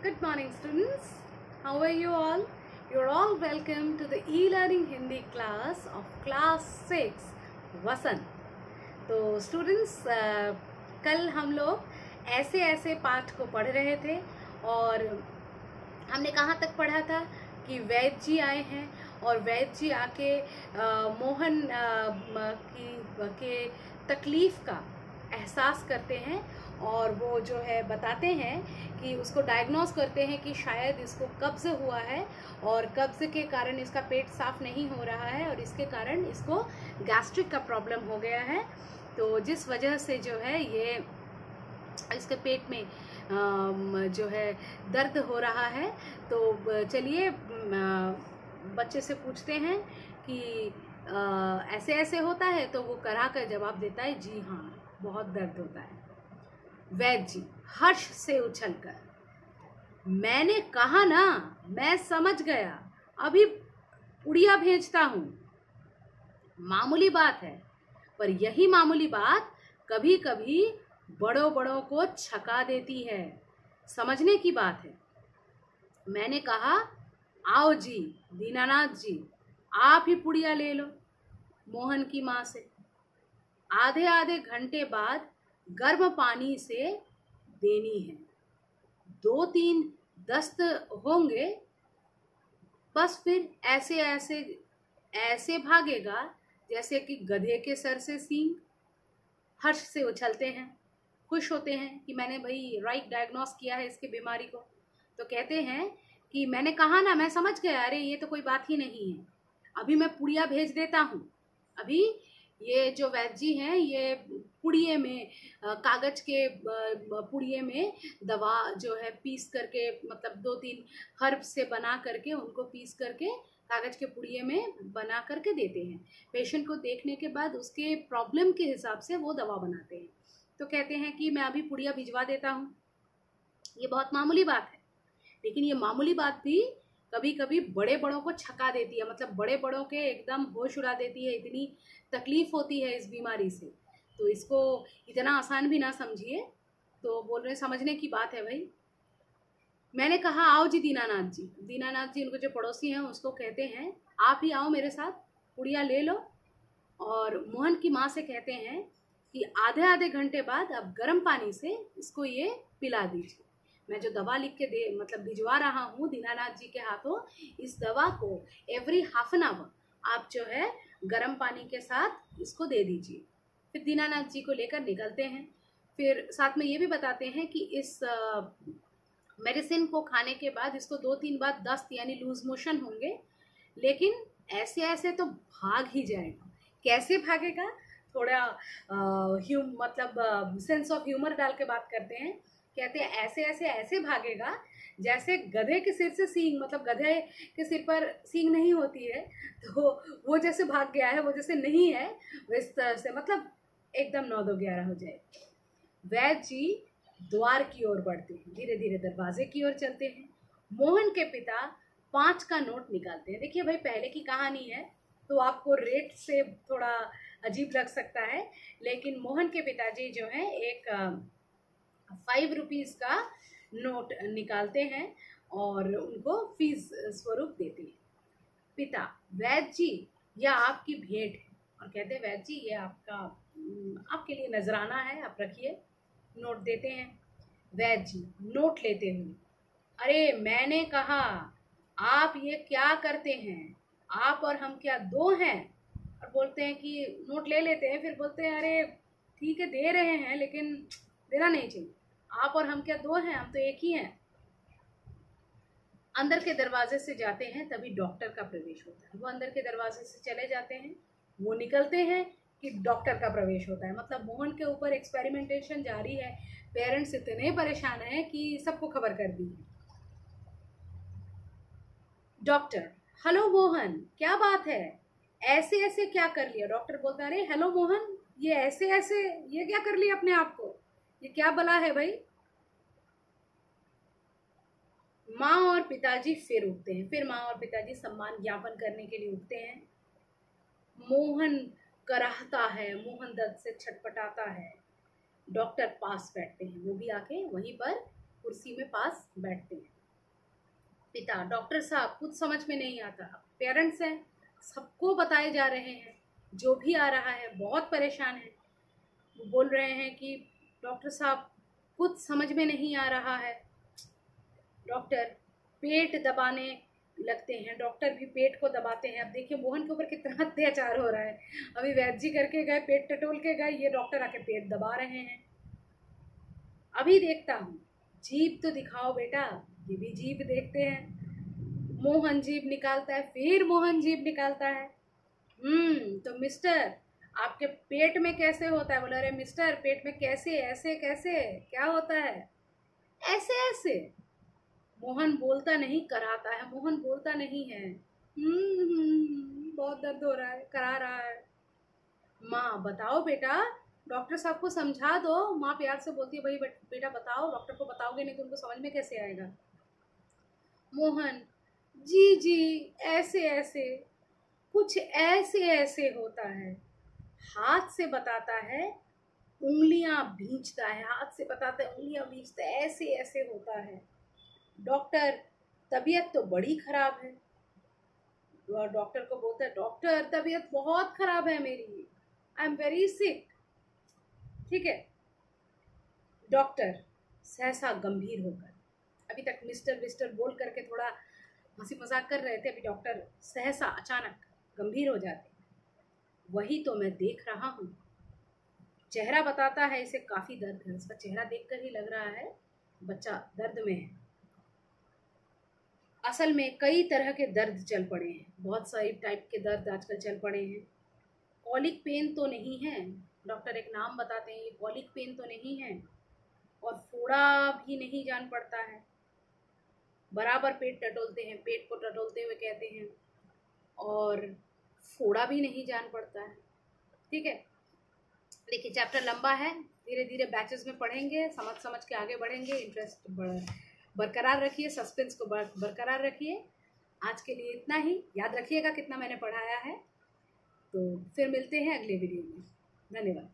Good morning, students. How are you all? You're all welcome to the e-learning Hindi class of class 6 वसंत. तो students कल हम लोग ऐसे ऐसे पाठ को पढ़ रहे थे और हमने कहाँ तक पढ़ा था कि वैद्य जी आए हैं और वैद्य जी आके मोहन के तकलीफ़ का एहसास करते हैं और वो जो है बताते हैं कि उसको डायग्नोस करते हैं कि शायद इसको कब्ज़ हुआ है और कब्ज़ के कारण इसका पेट साफ़ नहीं हो रहा है और इसके कारण इसको गैस्ट्रिक का प्रॉब्लम हो गया है। तो जिस वजह से जो है ये इसके पेट में जो है दर्द हो रहा है। तो चलिए बच्चे से पूछते हैं कि ऐसे ऐसे होता है, तो वो करा कर जवाब देता है जी हाँ बहुत दर्द होता है। वैद्य जी हर्ष से उछलकर, मैंने कहा ना, मैं समझ गया, अभी पुड़िया भेजता हूँ। मामूली बात है, पर यही मामूली बात कभी कभी बड़ों बड़ों को छका देती है, समझने की बात है। मैंने कहा आओ जी दीनानाथ जी, आप ही पुड़िया ले लो मोहन की माँ से। आधे आधे घंटे बाद गर्म पानी से देनी है, 2-3 दस्त होंगे, बस फिर ऐसे ऐसे ऐसे भागेगा जैसे कि गधे के सर से सींग। हर्ष से उछलते हैं, खुश होते हैं कि मैंने भाई राइट डायग्नोस किया है इसकी बीमारी को। तो कहते हैं कि मैंने कहा ना, मैं समझ गया, अरे ये तो कोई बात ही नहीं है, अभी मैं पुड़िया भेज देता हूँ। अभी ये जो वैद्य जी हैं ये पुड़िए में कागज़ के पुड़िए में दवा जो है पीस करके, मतलब 2-3 हर्ब से बना करके उनको पीस करके कागज़ के पुड़िए में बना करके देते हैं। पेशेंट को देखने के बाद उसके प्रॉब्लम के हिसाब से वो दवा बनाते हैं। तो कहते हैं कि मैं अभी पुड़िया भिजवा देता हूँ। ये बहुत मामूली बात है, लेकिन ये मामूली बात भी कभी कभी बड़े बड़ों को छका देती है, मतलब बड़े बड़ों के एकदम होश उड़ा देती है। इतनी तकलीफ़ होती है इस बीमारी से, तो इसको इतना आसान भी ना समझिए। तो बोल रहे समझने की बात है भाई। मैंने कहा आओ जी दीनानाथ जी। दीनानाथ जी उनको जो पड़ोसी हैं उसको कहते हैं आप ही आओ मेरे साथ, पुड़िया ले लो। और मोहन की माँ से कहते हैं कि आधे आधे घंटे बाद अब गर्म पानी से इसको ये पिला दीजिए। मैं जो दवा लिख के मतलब भिजवा रहा हूँ दीनानाथ जी के हाथों, इस दवा को एवरी हाफ एन आवर आप जो है गर्म पानी के साथ इसको दे दीजिए। फिर दीनानाथ जी को लेकर निकलते हैं। फिर साथ में ये भी बताते हैं कि इस मेडिसिन को खाने के बाद इसको 2-3 बार दस्त यानी लूज मोशन होंगे, लेकिन ऐसे ऐसे तो भाग ही जाएगा। कैसे भागेगा, थोड़ा मतलब सेंस ऑफ ह्यूमर डाल के बात करते हैं। कहते हैं ऐसे ऐसे ऐसे भागेगा जैसे गधे के सिर से सींग, मतलब गधे के सिर पर सींग नहीं होती है तो वो जैसे भाग गया है, वो जैसे नहीं है वैसे तरह से, मतलब एकदम 9-2-11 हो जाए। वैद्य जी द्वार की ओर बढ़ते हैं, धीरे धीरे दरवाजे की ओर चलते हैं। मोहन के पिता 5 का नोट निकालते हैं। देखिए भाई, पहले की कहानी है तो आपको रेट से थोड़ा अजीब लग सकता है, लेकिन मोहन के पिताजी जो हैं एक 5 रुपीज़ का नोट निकालते हैं और उनको फीस स्वरूप देते हैं। पिता वैद्य जी यह आपकी भेंट है, और कहते हैं वैद्य जी ये आपके लिए नजराना है, आप रखिए। नोट देते हैं। वैद्य जी नोट लेते हुए, अरे मैंने कहा आप ये क्या करते हैं, आप और हम क्या दो हैं? और बोलते हैं कि नोट ले लेते हैं, फिर बोलते हैं अरे ठीक है दे रहे हैं लेकिन देना नहीं चाहिए, आप और हम क्या दो हैं, हम तो एक ही हैं। अंदर के दरवाजे से जाते हैं, तभी डॉक्टर का प्रवेश होता है। वो अंदर के दरवाजे से चले जाते हैं, वो निकलते हैं कि डॉक्टर का प्रवेश होता है। मतलब मोहन के ऊपर एक्सपेरिमेंटेशन जारी है। पेरेंट्स इतने परेशान हैं कि सबको खबर कर दी है। डॉक्टर, हेलो मोहन, क्या बात है, ऐसे ऐसे क्या कर लिया? डॉक्टर बोलता है अरे हेलो मोहन, ये ऐसे ऐसे ये क्या कर लिया अपने आप को, ये क्या बला है भाई? माँ और पिताजी फिर उठते हैं। फिर माँ और पिताजी सम्मान ज्ञापन करने के लिए उठते हैं। मोहन कराहता है, मोहन दर्द से छटपटाता है। डॉक्टर पास बैठते हैं, वो भी आके वहीं पर कुर्सी में पास बैठते हैं। पिता डॉक्टर साहब कुछ समझ में नहीं आता, पेरेंट्स हैं, सबको बताए जा रहे हैं, जो भी आ रहा है बहुत परेशान है। वो बोल रहे हैं कि डॉक्टर साहब कुछ समझ में नहीं आ रहा है। डॉक्टर पेट दबाने लगते हैं, डॉक्टर भी पेट को दबाते हैं। अब देखिए मोहन के ऊपर कितना अत्याचार हो रहा है। अभी वैद्य जी करके गए, पेट टटोल के गए, ये डॉक्टर आके पेट दबा रहे हैं। अभी देखता हूँ, जीभ तो दिखाओ बेटा। ये भी जीभ देखते हैं। मोहन जीभ निकालता है, फिर मोहन जीभ निकालता है। तो मिस्टर आपके पेट में कैसे होता है? बोला, अरे मिस्टर पेट में कैसे, ऐसे कैसे, क्या होता है? ऐसे ऐसे। मोहन बोलता नहीं, कराता है। मोहन बोलता नहीं है। बहुत दर्द हो रहा है, करा रहा है। माँ बताओ बेटा, डॉक्टर साहब को समझा दो। माँ प्यार से बोलती है, भाई बेटा बताओ, डॉक्टर को बताओगे नहीं तो उनको समझ में कैसे आएगा? मोहन, जी जी, ऐसे ऐसे, कुछ ऐसे ऐसे होता है। हाथ से बताता है, उंगलियां भींचता है, हाथ से बताता है, उंगलियां भींचता है, ऐसे ऐसे होता है। डॉक्टर, तबीयत तो बड़ी खराब है। डॉक्टर को बोलता है, डॉक्टर तबीयत बहुत खराब है मेरी, आई एम वेरी सिक। ठीक है। डॉक्टर सहसा गंभीर होकर, अभी तक मिस्टर विस्टर बोल करके थोड़ा हंसी मजाक कर रहे थे, अभी डॉक्टर सहसा अचानक गंभीर हो जाते। वही तो मैं देख रहा हूँ। चेहरा बताता है इसे काफी दर्द है, इसका चेहरा देखकर ही लग रहा है बच्चा दर्द में है। असल में कई तरह के दर्द चल पड़े हैं, बहुत सारी टाइप के दर्द आजकल चल पड़े हैं। कॉलिक पेन तो नहीं है, डॉक्टर एक नाम बताते हैं, ये कॉलिक पेन तो नहीं है, और फोड़ा भी नहीं जान पड़ता है। बराबर पेट टटोलते हैं, पेट को टटोलते हुए कहते हैं, और फोड़ा भी नहीं जान पड़ता है। ठीक है। देखिए चैप्टर लंबा है, धीरे धीरे बैचेस में पढ़ेंगे, समझ समझ के आगे बढ़ेंगे। इंटरेस्ट बरकरार रखिए, सस्पेंस को बरकरार रखिए। आज के लिए इतना ही। याद रखिएगा कितना मैंने पढ़ाया है। तो फिर मिलते हैं अगले वीडियो में। धन्यवाद।